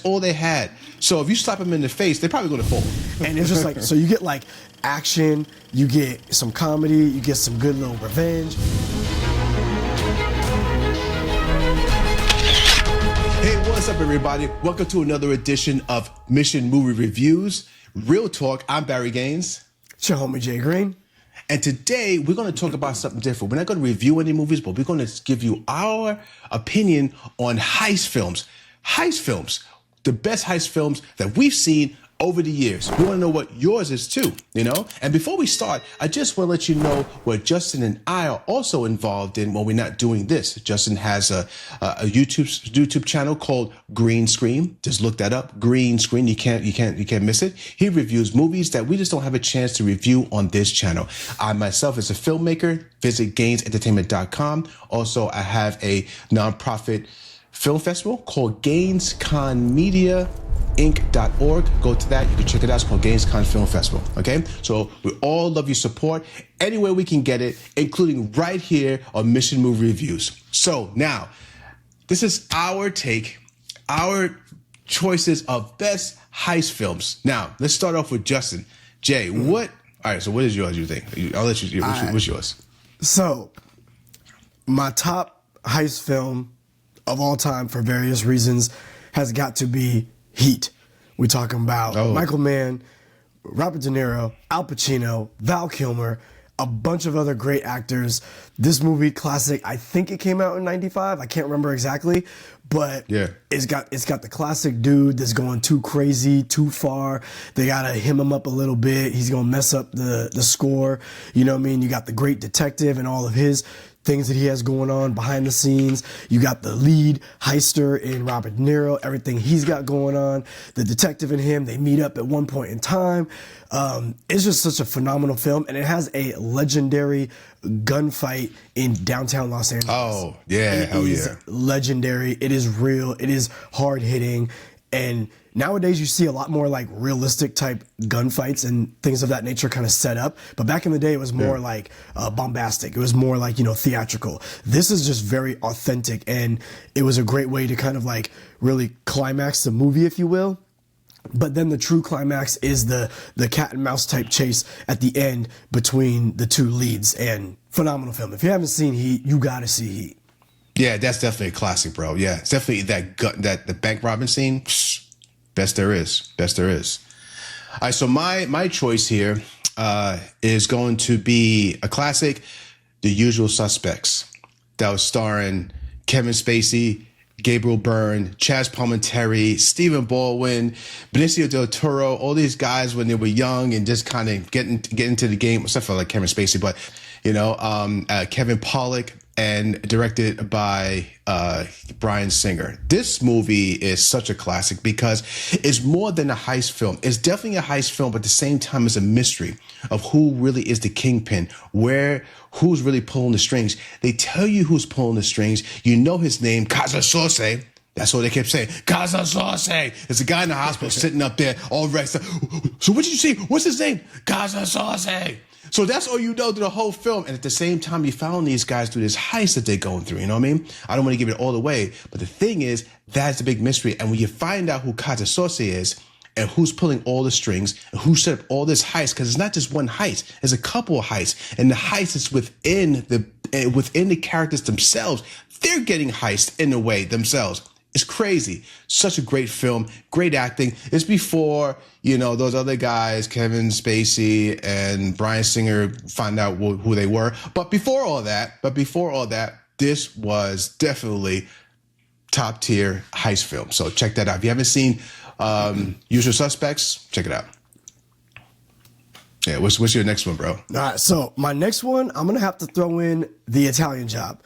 all they had. So if you slap them in the face, they're probably going to fall. And it's just like, so you get like action, you get some comedy, you get some good little revenge. Hey, what's up, everybody? Welcome to another edition of Mission Movie Reviews. Real talk, I'm Barry Gaines. It's your homie Jay Green. And today we're going to talk about something different. We're not going to review any movies, but we're going to give you our opinion on heist films. Heist films, the best heist films that we've seen over the years. We want to know what yours is too, you know? And before we start, I just want to let you know what Justin and I are also involved in when we're not doing this. Justin has a YouTube channel called Green Screen. Just look that up, Green Screen. You can't miss it. He reviews movies that we just don't have a chance to review on this channel. I myself is a filmmaker. Visit GainesEntertainment.com. Also, I have a nonprofit film festival called GainesCon Media Inc.org. Go to that. You can check it out. It's called GainesCon Film Festival. Okay? So we all love your support anywhere we can get it, including right here on Mission Movie Reviews. So now, this is our take, our choices of best heist films. Now, let's start off with Justin. Jay, all right, so what is yours, you think? I'll let you, what's yours? So, my top heist film of all time for various reasons has got to be Heat. We're talking about Michael Mann, Robert De Niro, Al Pacino, Val Kilmer, a bunch of other great actors. This movie, classic. I think it came out in '95. I can't remember exactly, but yeah, it's got the classic dude that's going too crazy, too far. They gotta hem him up a little bit. He's gonna mess up the score. You know what I mean? You got the great detective and all of his things that he has going on behind the scenes. You got the lead heister in Robert De Niro, everything he's got going on. The detective and him, they meet up at one point in time. It's just such a phenomenal film, and it has a legendary gunfight in downtown Los Angeles. Oh, yeah, hell yeah. It is legendary. It is real. It is hard-hitting. And nowadays you see a lot more like realistic type gunfights and things of that nature kind of set up. But back in the day, it was more like bombastic. It was more like, theatrical. This is just very authentic, and it was a great way to kind of like really climax the movie, if you will. But then the true climax is the cat and mouse type chase at the end between the two leads. And phenomenal film. If you haven't seen Heat, you got to see Heat. Yeah, that's definitely a classic, bro. Yeah, it's definitely that the bank robbing scene. Best there is. Best there is. All right, so my choice here is going to be a classic, The Usual Suspects, that was starring Kevin Spacey, Gabriel Byrne, Chaz Palminteri, Stephen Baldwin, Benicio del Toro, all these guys when they were young and just kind of get into the game, except for like Kevin Spacey, but Kevin Pollak, and directed by Bryan Singer. This movie is such a classic because it's more than a heist film. It's definitely a heist film, but at the same time, it's a mystery of who really is the kingpin, who's really pulling the strings. They tell you who's pulling the strings. You know his name, Casa Sauce. That's what they kept saying. Casa Sauce. There's a guy in the hospital sitting up there, all right. So what did you see? What's his name? Casa Sauce. So that's all you know through the whole film. And at the same time, you found these guys through this heist that they're going through. You know what I mean? I don't want to give it all away. But the thing is, that's the big mystery. And when you find out who Casa Sauce is and who's pulling all the strings and who set up all this heist, because it's not just one heist. There's a couple of heists. And the heist is within the characters themselves. They're getting heist in a way themselves. It's crazy. Such a great film, great acting. It's before, those other guys, Kevin Spacey and Bryan Singer, find out who they were. But before all that, this was definitely top tier heist film. So check that out. If you haven't seen Usual Suspects, check it out. Yeah, what's your next one, bro? All right, so my next one, I'm going to have to throw in The Italian Job.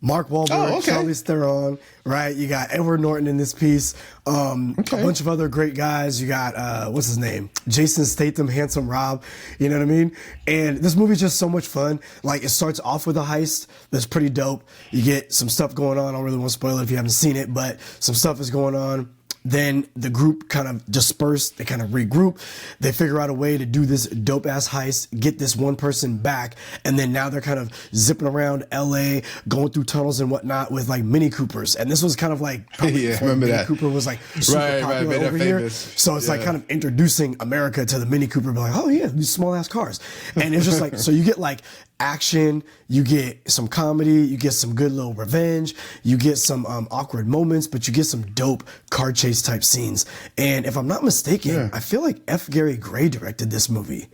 Mark Wahlberg, Charlize Theron, right? You got Edward Norton in this piece. A bunch of other great guys. You got, what's his name? Jason Statham, Handsome Rob. You know what I mean? And this movie's just so much fun. Like, it starts off with a heist that's pretty dope. You get some stuff going on. I don't really want to spoil it if you haven't seen it, but some stuff is going on. Then the group kind of disperse, they kind of regroup, they figure out a way to do this dope ass heist, get this one person back, and then now they're kind of zipping around LA, going through tunnels and whatnot with like Mini Coopers. And this was kind of like yeah, remember Mini that. Cooper was like super popular over here. So it's like kind of introducing America to the Mini Cooper, be like, oh yeah, these small ass cars. And it's just like, so you get like action, you get some comedy, you get some good little revenge, you get some awkward moments, but you get some dope car chase type scenes. And if I'm not mistaken, I feel like F. Gary Gray directed this movie.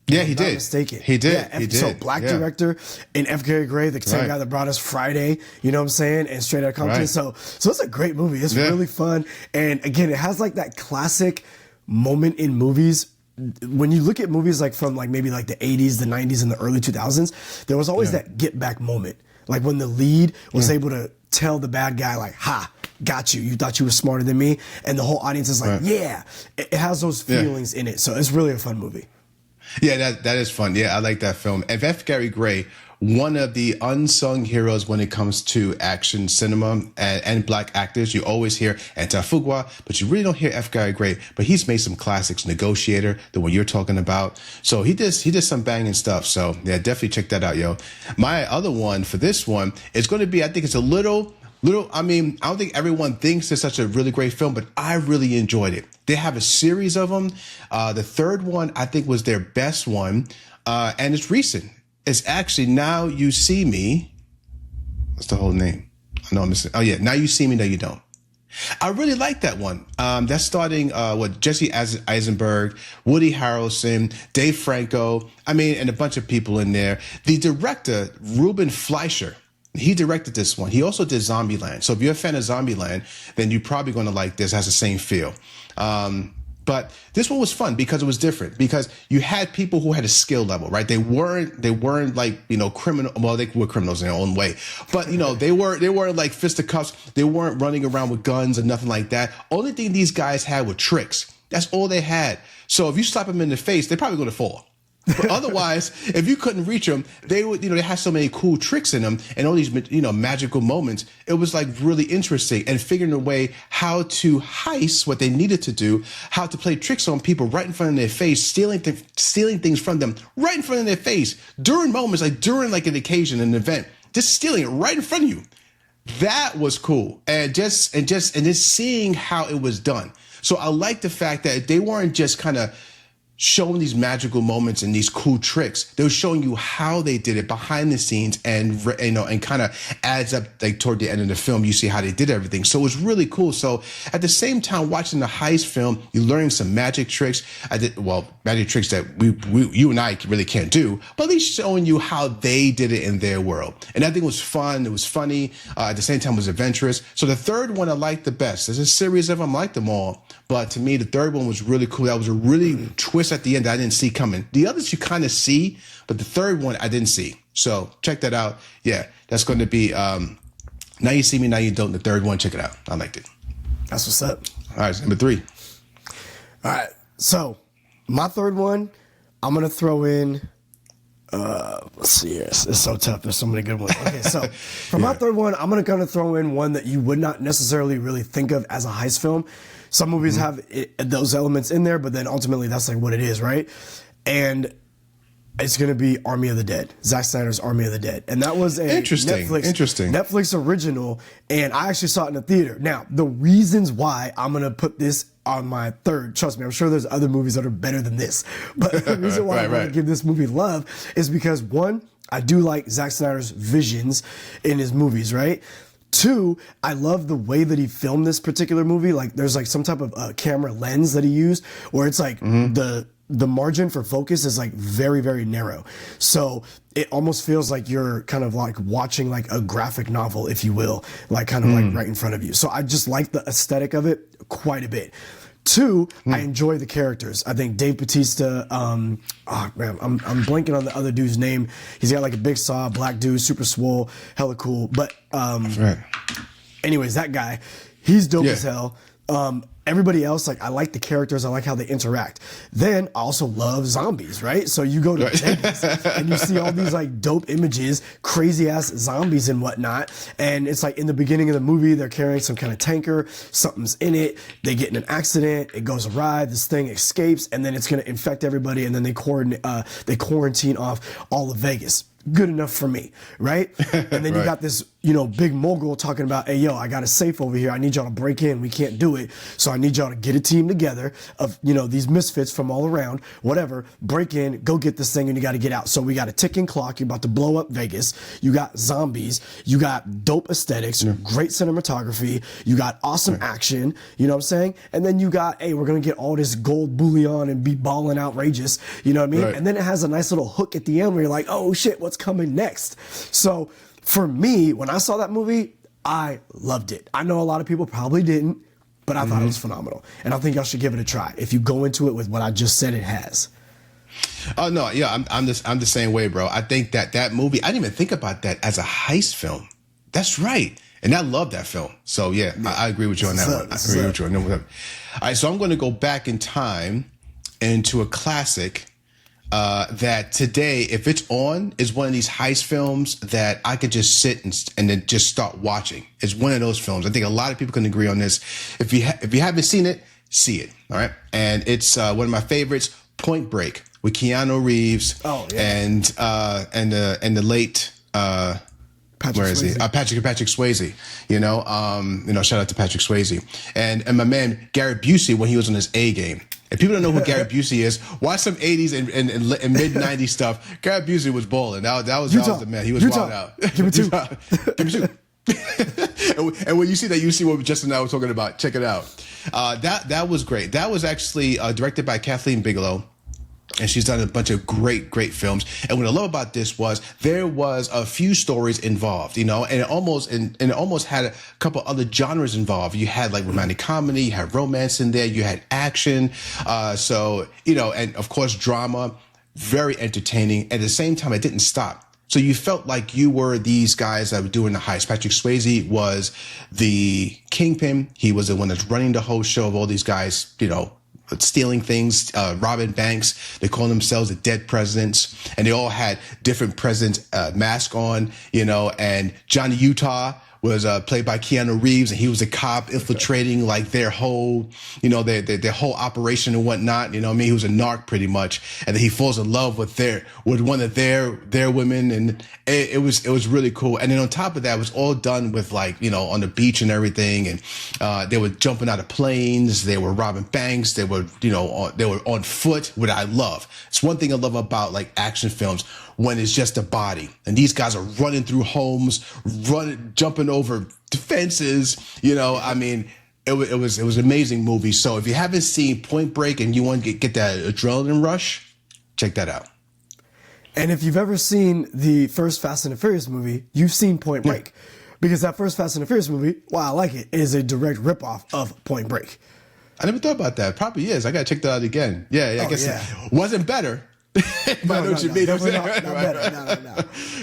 Yeah, he did. Mistaken. He did. Yeah, he did. So black director and F. Gary Gray, the same guy that brought us Friday, you know what I'm saying, and Straight Outta Compton. So it's a great movie. It's really fun, and again, it has like that classic moment in movies. When you look at movies like from like maybe like the 80s, the 90s, and the early 2000s, there was always that get back moment. Like when the lead was able to tell the bad guy like, ha, got you. You thought you were smarter than me. And the whole audience is like, yeah. It has those feelings in it. So it's really a fun movie. Yeah, that is fun. Yeah, I like that film. And F. Gary Gray, one of the unsung heroes when it comes to action cinema and black actors. You always hear Antafugwa, but you really don't hear F. Gary Gray. But he's made some classics, Negotiator, the one you're talking about. So he did some banging stuff. So yeah, definitely check that out, yo. My other one for this one is going to be, I think it's a little, I mean, I don't think everyone thinks it's such a really great film, but I really enjoyed it. They have a series of them. The third one, I think, was their best one. And it's recent. It's actually Now You See Me. What's the whole name? I know I'm missing. Oh, yeah. Now You See Me, No You Don't. I really like that one. That's starting Jesse Eisenberg, Woody Harrelson, Dave Franco. I mean, and a bunch of people in there. The director, Ruben Fleischer, he directed this one. He also did Zombieland. So if you're a fan of Zombieland, then you're probably going to like this. It has the same feel. But this one was fun because it was different, because you had people who had a skill level, right? They weren't like, you know, criminal. Well, they were criminals in their own way, but you know, they weren't like fisticuffs. They weren't running around with guns or nothing like that. Only thing these guys had were tricks. That's all they had. So if you slap them in the face, they're probably going to fall. But otherwise, if you couldn't reach them, they would, you know, they had so many cool tricks in them and all these, you know, magical moments. It was like really interesting, and figuring a way how to heist what they needed to do, how to play tricks on people right in front of their face, stealing things from them right in front of their face during moments, like during like an occasion, an event, just stealing it right in front of you. That was cool. And just seeing how it was done. So I like the fact that they weren't just kind of showing these magical moments and these cool tricks. They were showing you how they did it behind the scenes, and you know, and kind of adds up like toward the end of the film. You see how they did everything. So it was really cool. So at the same time, watching the heist film, you're learning some magic tricks. Magic tricks that you and I really can't do, but at least showing you how they did it in their world. And I think it was fun. It was funny. At the same time, it was adventurous. So the third one I liked the best. There's a series of them, I liked them all, but to me, the third one was really cool. That was a really twist at the end that I didn't see coming. The others you kind of see, but the third one I didn't see. So check that out. Yeah, that's going to be Now You See Me, Now You Don't. The third one, check it out. I liked it. That's what's up. All right, number 3. All right, so my third one, I'm gonna throw in. Let's see here. It's so tough. There's so many good ones. Okay, so for my third one, I'm gonna throw in one that you would not necessarily really think of as a heist film. Some movies have those elements in there, but then ultimately that's like what it is, right? And it's going to be Army of the Dead, Zack Snyder's Army of the Dead. And that was a Netflix original, and I actually saw it in the theater. Now, the reasons why I'm going to put this on my third, trust me, I'm sure there's other movies that are better than this, but the reason why I'm going to give this movie love is because, one, I do like Zack Snyder's visions in his movies, right? 2, I love the way that he filmed this particular movie. Like, there's like some type of camera lens that he used where it's like the margin for focus is like very, very narrow. So it almost feels like you're kind of like watching like a graphic novel, if you will, like kind of like right in front of you. So I just like the aesthetic of it quite a bit. 2, I enjoy the characters. I think Dave Bautista, I'm blanking on the other dude's name. He's got like a big saw, black dude, super swole, hella cool. But anyways, that guy, he's dope as hell. Everybody else, like, I like the characters. I like how they interact. Then I also love zombies, right? So you go to Vegas and you see all these like dope images, crazy ass zombies and whatnot. And it's like in the beginning of the movie, they're carrying some kind of tanker. Something's in it. They get in an accident. It goes awry. This thing escapes, and then it's going to infect everybody. And then they quarantine off all of Vegas. Good enough for me, right? And then you got this, big mogul talking about, hey, yo, I got a safe over here. I need y'all to break in. We can't do it. So I need y'all to get a team together of, these misfits from all around, whatever, break in, go get this thing, and you got to get out. So we got a ticking clock. You're about to blow up Vegas. You got zombies. You got dope aesthetics, great cinematography. You got awesome action. You know what I'm saying? And then you got, hey, we're going to get all this gold bullion and be balling outrageous. You know what I mean? Right. And then it has a nice little hook at the end where you're like, oh shit, what's coming next? So for me, when I saw that movie, I loved it. I know a lot of people probably didn't, but I thought it was phenomenal. And I think y'all should give it a try. If you go into it with what I just said it has. Oh no, yeah, I'm the same way, bro. I think that movie, I didn't even think about that as a heist film. That's right. And I love that film. So yeah, I agree with you on that one. I agree with you on that one. All right, so I'm going to go back in time into a classic that today, if it's on, is one of these heist films that I could just sit and then just start watching. It's one of those films. I think a lot of people can agree on this. If you haven't seen it, see it. All right, and it's one of my favorites, Point Break, with Keanu Reeves. Oh yeah. And the late. Where is he? Patrick Swayze. Shout out to Patrick Swayze and my man Gary Busey when he was on his A game. If people don't know who Gary Busey is, watch some 80s and mid 90s stuff. Gary Busey was balling. That was the man. He was wild out. Give me two. Give me two. And when you see that, you see what Justin and I were talking about. Check it out. That was great. That was actually directed by Kathleen Bigelow. And she's done a bunch of great films. And what I love about this was there was a few stories involved, and it almost had a couple other genres involved. You had like romantic comedy, you had romance in there, you had action. And of course, drama, very entertaining. At the same time, it didn't stop. So you felt like you were these guys that were doing the heist. Patrick Swayze was the kingpin. He was the one that's running the whole show of all these guys, stealing things, robbing banks. They call themselves the dead presidents, and they all had different presidents mask on, and Johnny Utah was played by Keanu Reeves, and he was a cop infiltrating like their whole, their whole operation and whatnot. He was a narc pretty much, and then he falls in love with one of their women, and it was really cool. And then on top of that, it was all done with like on the beach and everything, and they were jumping out of planes, they were robbing banks, they were on foot, which I love. It's one thing I love about like action films, when it's just a body and these guys are running through homes, jumping over fences, it was an amazing movie. So if you haven't seen Point Break and you want to get that adrenaline rush, check that out. And if you've ever seen the first Fast and the Furious movie, you've seen Point Break. Because that first Fast and the Furious movie, while I like it, is a direct ripoff of Point Break. I never thought about that. Probably is. I got to check that out again. Yeah, I guess it wasn't better. I know what you mean. Not better. No.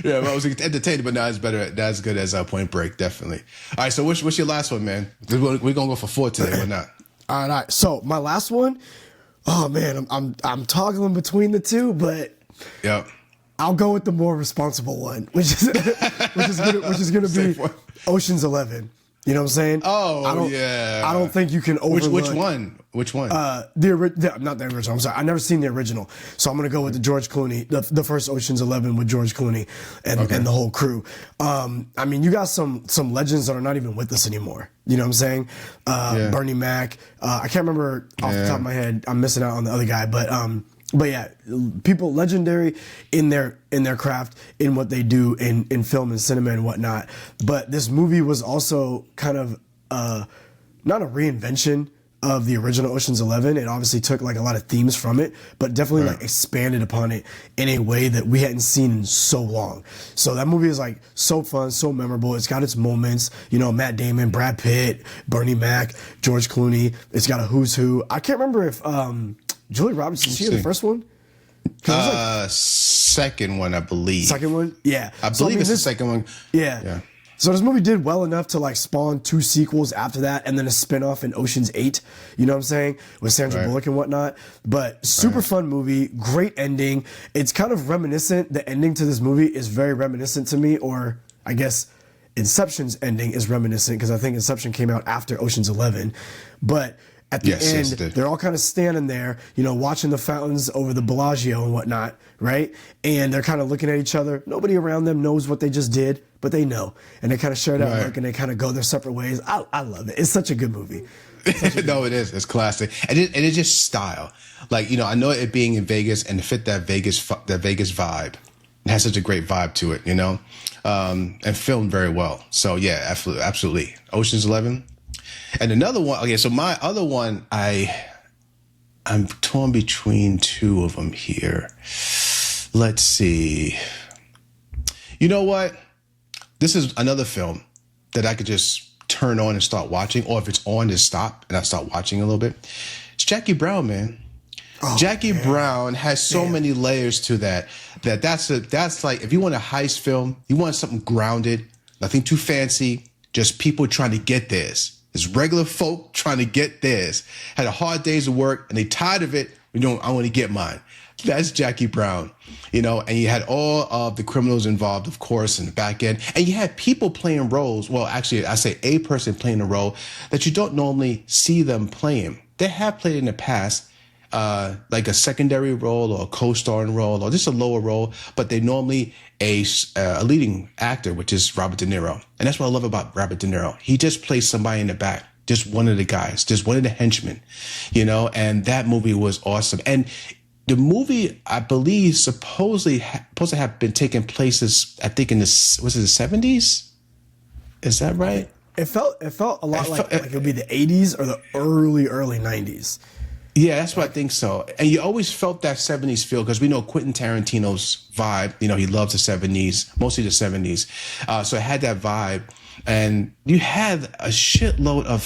Yeah, I was entertained, but now it's better. Not as good as Point Break, definitely. All right, so what's your last one, man? We're gonna go for 4 today, or not? All right. So my last one. Oh man, I'm toggling between the two, but yeah, I'll go with the more responsible one, which is gonna be Ocean's 11. You know what I'm saying? Oh, yeah. I don't think you can overlook. Which one? Not the original. I'm sorry. I've never seen the original. So I'm going to go with the George Clooney, the first Ocean's 11 with George Clooney and the whole crew. You got some legends that are not even with us anymore. You know what I'm saying? Bernie Mac. I can't remember off the top of my head. I'm missing out on the other guy, but yeah, people legendary in their craft, in what they do in film and cinema and whatnot. But this movie was also kind of not a reinvention of the original Ocean's 11. It obviously took like a lot of themes from it, but definitely like expanded upon it in a way that we hadn't seen in so long. So that movie is like so fun, so memorable. It's got its moments, Matt Damon, Brad Pitt, Bernie Mac, George Clooney. It's got a who's who. I can't remember if Julie Roberts, is she in the first one? Second one, I believe. Second one? Yeah. I believe it's the second one. Yeah. So this movie did well enough to like spawn 2 sequels after that, and then a spinoff in Ocean's 8. You know what I'm saying, with Sandra Bullock and whatnot. But super fun movie, great ending. It's kind of reminiscent. The ending to this movie is very reminiscent to me, or I guess Inception's ending is reminiscent, because I think Inception came out after Ocean's 11. But at the end, they're all kind of standing there, you know, watching the fountains over the Bellagio and whatnot, right? And they're kind of looking at each other. Nobody around them knows what they just did, but they know. And they kind of share that look, and they kind of go their separate ways. I love it. It's such a good movie. No, it is. It's classic. And it's just style. Like, you know, I know it being in Vegas and to fit that Vegas vibe. It has such a great vibe to it, you know, and filmed very well. So, yeah, absolutely. Ocean's 11. And another one, okay, so my other one, I'm torn between 2 of them here. Let's see. You know what? This is another film that I could just turn on and start watching, or if it's on, just stop and I start watching a little bit. It's Jackie Brown, man. Oh, Jackie Brown has so many layers to that's like, if you want a heist film, you want something grounded, nothing too fancy, just people trying to get theirs. It's regular folk trying to get theirs. Had a hard day's of work and they tired of it. I want to get mine. That's Jackie Brown, you know, and you had all of the criminals involved, of course, in the back end. And you had people playing roles. Well, actually, I say a person playing a role that you don't normally see them playing. They have played in the past, like a secondary role or a co-starring role or just a lower role, but they normally a leading actor, which is Robert De Niro. And that's what I love about Robert De Niro. He just plays somebody in the back, just one of the guys, just one of the henchmen, you know, and that movie was awesome. And the movie, I believe, supposed to have been taking places, I think, in the 70s? Is that right? It felt a lot like it would be the 80s or the early 90s. Yeah, that's what I think so. And you always felt that 70s feel, because we know Quentin Tarantino's vibe. You know, he loves the 70s, mostly the 70s. So it had that vibe. And you had a shitload of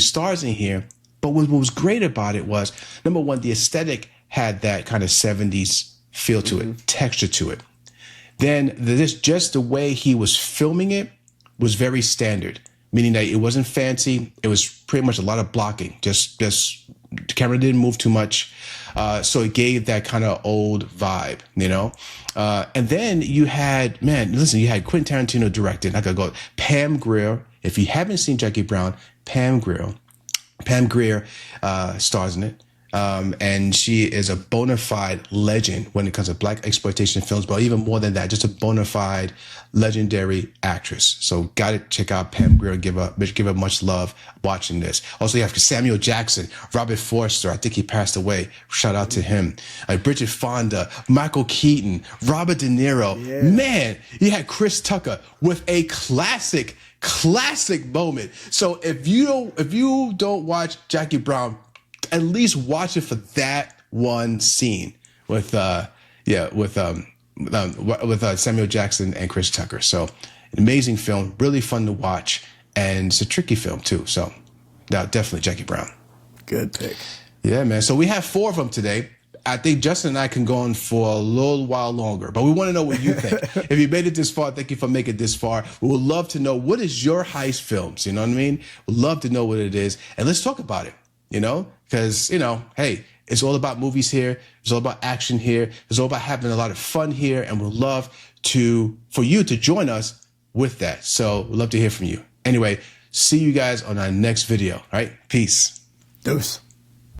stars in here. But what was great about it was, number one, the aesthetic had that kind of 70s feel to it, texture to it. Then just the way he was filming it was very standard, meaning that it wasn't fancy. It was pretty much a lot of blocking. Just the camera didn't move too much. So it gave that kind of old vibe, you know? And then you had, you had Quentin Tarantino directed. I gotta go. Pam Grier. If you haven't seen Jackie Brown, Pam Grier stars in it. And she is a bona fide legend when it comes to black exploitation films, but even more than that, just a bona fide legendary actress. So got to check out Pam Grier and give her much love watching this. Also, you have Samuel Jackson, Robert Forster. I think he passed away. Shout out to him. Bridget Fonda, Michael Keaton, Robert De Niro. Yeah. Man, you had Chris Tucker with a classic moment. So if you don't watch Jackie Brown, at least watch it for that one scene with Samuel Jackson and Chris Tucker. So an amazing film, really fun to watch, and it's a tricky film too. So now definitely Jackie Brown. Good pick. Yeah, man. So we have 4 of them today. I think Justin and I can go on for a little while longer, but we want to know what you think. If you made it this far, thank you for making it this far. We would love to know, what is your heist films? You know what I mean? We'd love to know what it is, and let's talk about it. You know, because, you know, hey, it's all about movies here. It's all about action here. It's all about having a lot of fun here. And we'd love for you to join us with that. So we'd love to hear from you. Anyway, see you guys on our next video. All right. Peace. Deuce.